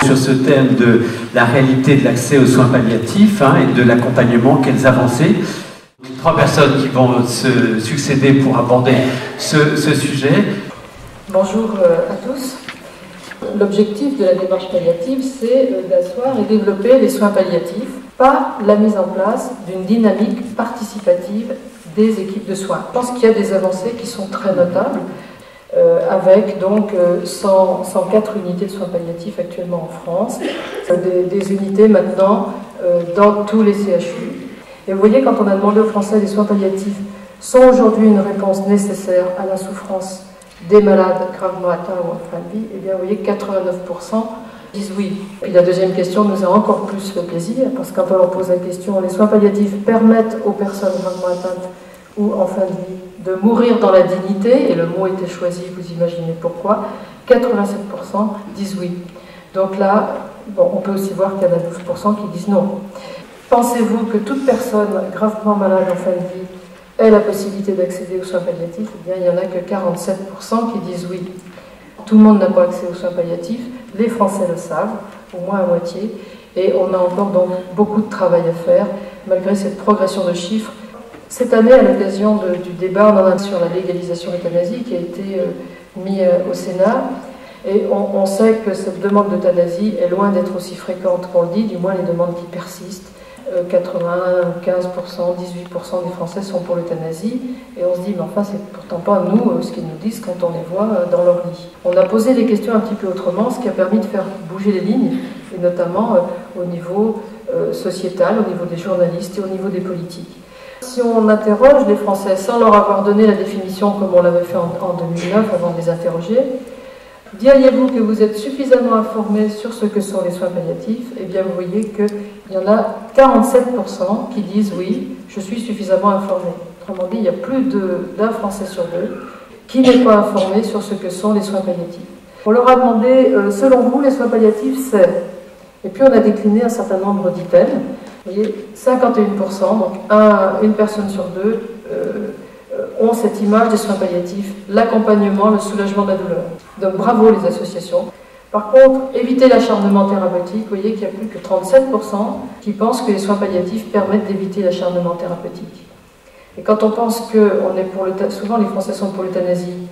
sur ce thème de la réalité de l'accès aux soins palliatifs et de l'accompagnement, quelles avancées. 3 personnes qui vont se succéder pour aborder ce sujet. Bonjour à tous. L'objectif de la démarche palliative, c'est d'asseoir et développer les soins palliatifs par la mise en place d'une dynamique participative des équipes de soins. Je pense qu'il y a des avancées qui sont très notables, avec donc 104 unités de soins palliatifs actuellement en France, des unités maintenant dans tous les CHU. Et vous voyez, quand on a demandé aux Français les soins palliatifs sont aujourd'hui une réponse nécessaire à la souffrance des malades gravement atteints ou en fin de vie, eh bien vous voyez 89% disent oui. Puis la deuxième question nous a encore plus fait plaisir, parce que quand on leur pose la question, les soins palliatifs permettent aux personnes gravement atteintes ou en fin de vie de mourir dans la dignité, et le mot était choisi, vous imaginez pourquoi, 87% disent oui. Donc là, bon, on peut aussi voir qu'il y en a 12% qui disent non. Pensez-vous que toute personne gravement malade en fin de vie ait la possibilité d'accéder aux soins palliatifs? Eh bien, il n'y en a que 47% qui disent oui. Tout le monde n'a pas accès aux soins palliatifs, les Français le savent, au moins à moitié, et on a encore donc beaucoup de travail à faire, malgré cette progression de chiffres. Cette année, à l'occasion du débat sur la légalisation de l'euthanasie qui a été mis au Sénat, et on sait que cette demande d'euthanasie est loin d'être aussi fréquente qu'on le dit, du moins les demandes qui persistent. 95%, 18% des Français sont pour l'euthanasie, et on se dit, mais enfin, c'est pourtant pas nous ce qu'ils nous disent quand on les voit dans leur lit. On a posé les questions un petit peu autrement, ce qui a permis de faire bouger les lignes, et notamment au niveau sociétal, au niveau des journalistes et au niveau des politiques. Si on interroge les Français sans leur avoir donné la définition comme on l'avait fait en 2009 avant de les interroger, diriez-vous que vous êtes suffisamment informés sur ce que sont les soins palliatifs? Eh bien, vous voyez qu'il y en a 47% qui disent oui, je suis suffisamment informé. Autrement dit, il y a plus d'un Français sur 2 qui n'est pas informé sur ce que sont les soins palliatifs. On leur a demandé, selon vous, les soins palliatifs, c'est... Et puis on a décliné un certain nombre d'items. Vous voyez, 51%, donc une personne sur 2, ont cette image des soins palliatifs, l'accompagnement, le soulagement de la douleur. Donc bravo les associations. Par contre, éviter l'acharnement thérapeutique, vous voyez qu'il y a plus que 37% qui pensent que les soins palliatifs permettent d'éviter l'acharnement thérapeutique. Et quand on pense que souvent les Français sont pour l'euthanasie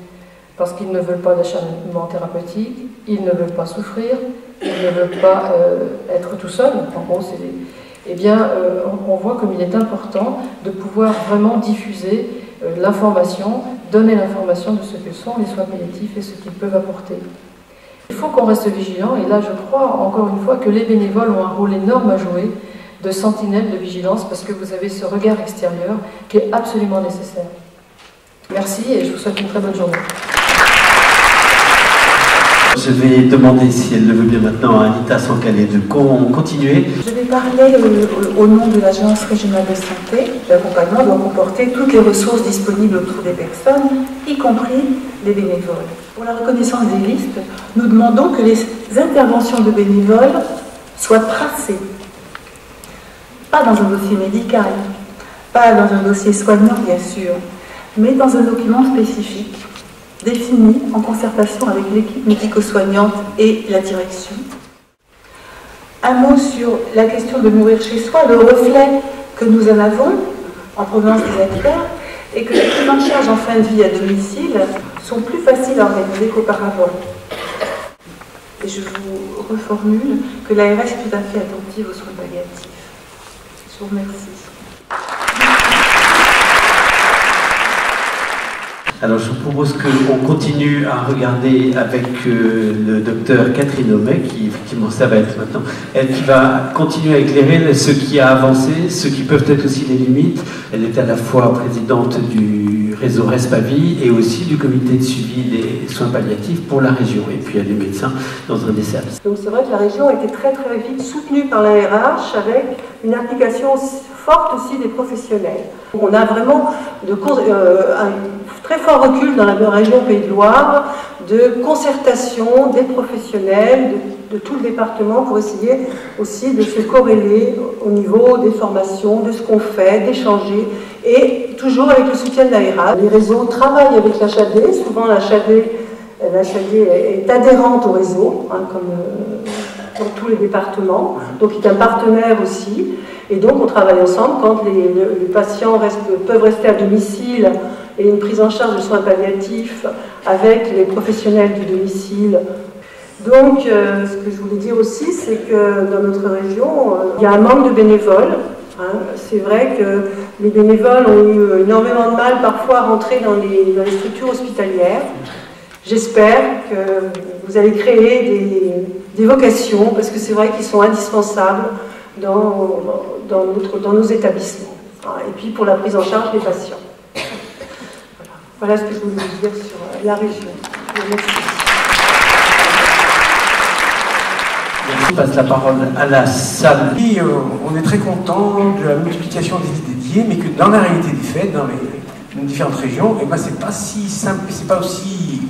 parce qu'ils ne veulent pas d'acharnement thérapeutique, ils ne veulent pas souffrir, ils ne veulent pas être tout seuls, en gros eh bien on voit comme il est important de pouvoir vraiment diffuser l'information, donner l'information de ce que sont les soins palliatifs et ce qu'ils peuvent apporter. Il faut qu'on reste vigilant, et là je crois encore une fois que les bénévoles ont un rôle énorme à jouer de sentinelle, de vigilance, parce que vous avez ce regard extérieur qui est absolument nécessaire. Merci et je vous souhaite une très bonne journée. Je vais demander, si elle le veut bien maintenant, à Anita Sankhalé de continuer. Je vais parler au nom de l'Agence régionale de santé. L'accompagnement doit comporter toutes les ressources disponibles autour des personnes, y compris les bénévoles. Pour la reconnaissance des listes, nous demandons que les interventions de bénévoles soient tracées. Pas dans un dossier médical, pas dans un dossier soignant bien sûr, mais dans un document spécifique, défini en concertation avec l'équipe médico-soignante et la direction. Un mot sur la question de mourir chez soi, le reflet que nous en avons en provenance des experts, et que les prises en charge en fin de vie à domicile sont plus faciles à organiser qu'auparavant. Et je vous reformule que l'ARS est tout à fait attentive aux soins palliatifs. Je vous remercie. Alors je vous propose qu'on continue à regarder avec le docteur Catherine Homais, qui effectivement ça va être maintenant, elle qui va continuer à éclairer ce qui a avancé, ce qui peuvent être aussi les limites. Elle est à la fois présidente du réseau Respavie et aussi du comité de suivi des soins palliatifs pour la région. Et puis elle est médecin dans un des services. Donc c'est vrai que la région a été très très vite soutenue par la RH avec une implication forte aussi des professionnels. On a vraiment un très fort recul dans la région Pays de Loire de concertation des professionnels, de tout le département pour essayer aussi de se corréler au niveau des formations, de ce qu'on fait, d'échanger, et toujours avec le soutien de la RH. Les réseaux travaillent avec l'HAD, souvent l'HAD est adhérente au réseau, hein, comme sur tous les départements, donc il est un partenaire aussi. Et donc on travaille ensemble quand les patients peuvent rester à domicile et une prise en charge de soins palliatifs avec les professionnels du domicile. Donc ce que je voulais dire aussi, c'est que dans notre région, il y a un manque de bénévoles. C'est vrai que les bénévoles ont eu énormément de mal parfois à rentrer dans les structures hospitalières. J'espère que vous allez créer des vocations, parce que c'est vrai qu'ils sont indispensables dans nos établissements. Et puis pour la prise en charge des patients. Voilà ce que je voulais vous dire sur la région. Merci. Je passe la parole à la salle. Et on est très content de la multiplication des idées dédiées, mais que dans la réalité des faits, dans les différentes régions, et ben c'est pas si simple, c'est pas aussi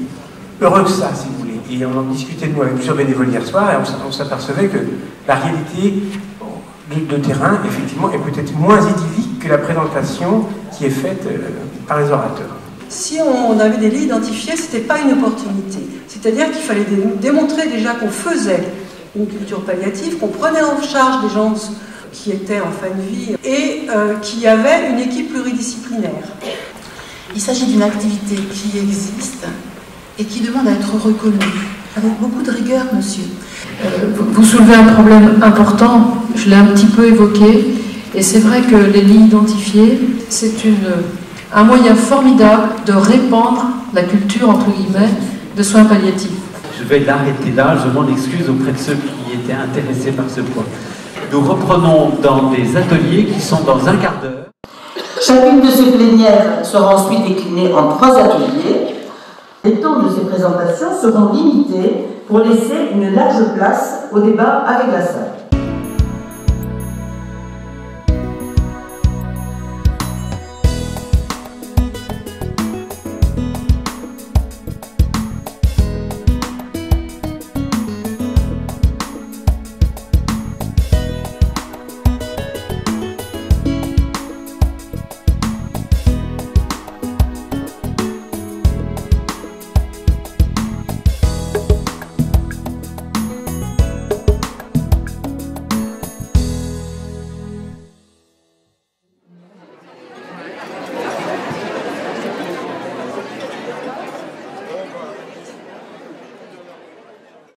heureux que ça, si vous voulez. Et on en discutait nous avec plusieurs bénévoles hier soir, et on s'apercevait que la réalité de terrain, effectivement, est peut-être moins idyllique que la présentation qui est faite par les orateurs. Si on avait des lits identifiés, ce n'était pas une opportunité. C'est-à-dire qu'il fallait démontrer déjà qu'on faisait une culture palliative, qu'on prenait en charge des gens qui étaient en fin de vie et qu'il y avait une équipe pluridisciplinaire. Il s'agit d'une activité qui existe et qui demande à être reconnue, avec beaucoup de rigueur, monsieur. Vous soulevez un problème important, je l'ai un petit peu évoqué, et c'est vrai que les lits identifiés, c'est un moyen formidable de répandre la culture, entre guillemets, de soins palliatifs. Je vais l'arrêter là, je m'en excuse auprès de ceux qui étaient intéressés par ce point. Nous reprenons dans des ateliers qui sont dans un quart d'heure. Chacune de ces plénières sera ensuite déclinée en 3 ateliers. Les temps de ces présentations seront limités pour laisser une large place au débat avec la salle.